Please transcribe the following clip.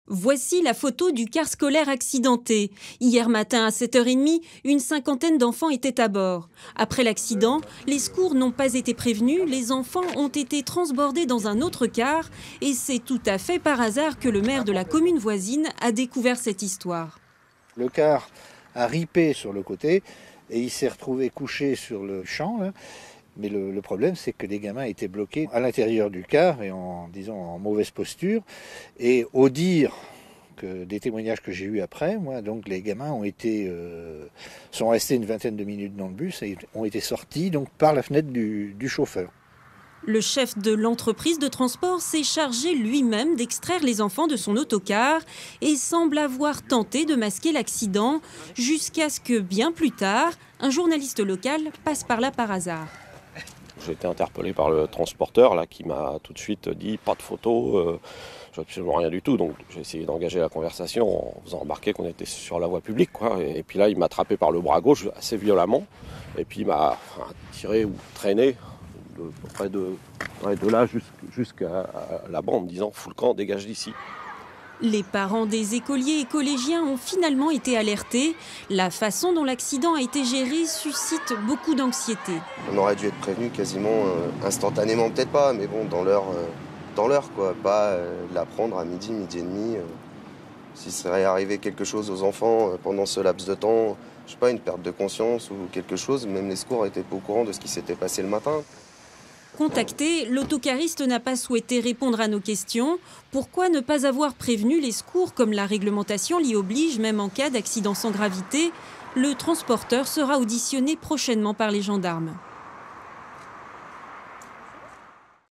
Voici la photo du car scolaire accidenté. Hier matin à 7h30, une cinquantaine d'enfants étaient à bord. Après l'accident, les secours n'ont pas été prévenus, les enfants ont été transbordés dans un autre car et c'est tout à fait par hasard que le maire de la commune voisine a découvert cette histoire. Le car a ripé sur le côté et il s'est retrouvé couché sur le champ, là. Mais le problème, c'est que les gamins étaient bloqués à l'intérieur du car et en mauvaise posture. Et au dire des témoignages que j'ai eus après, moi, donc les gamins sont restés une vingtaine de minutes dans le bus et ont été sortis donc par la fenêtre du chauffeur. Le chef de l'entreprise de transport s'est chargé lui-même d'extraire les enfants de son autocar et semble avoir tenté de masquer l'accident jusqu'à ce que, bien plus tard, un journaliste local passe par là par hasard. J'ai été interpellé par le transporteur là, qui m'a tout de suite dit pas de photos, absolument rien du tout. Donc j'ai essayé d'engager la conversation en faisant remarquer qu'on était sur la voie publique, quoi. Et puis là, il m'a attrapé par le bras gauche assez violemment. Et puis il m'a tiré ou traîné près de là jusqu'à là-bas en me disant « fous le camp, dégage d'ici ». Les parents des écoliers et collégiens ont finalement été alertés. La façon dont l'accident a été géré suscite beaucoup d'anxiété. On aurait dû être prévenu quasiment instantanément, peut-être pas, mais bon, dans l'heure, quoi. Pas l'apprendre à midi et demi. S'il serait arrivé quelque chose aux enfants pendant ce laps de temps, je sais pas, une perte de conscience ou quelque chose, même les secours n'étaient pas au courant de ce qui s'était passé le matin. Contacté, l'autocariste n'a pas souhaité répondre à nos questions. Pourquoi ne pas avoir prévenu les secours comme la réglementation l'y oblige, même en cas d'accident sans gravité? Le transporteur sera auditionné prochainement par les gendarmes.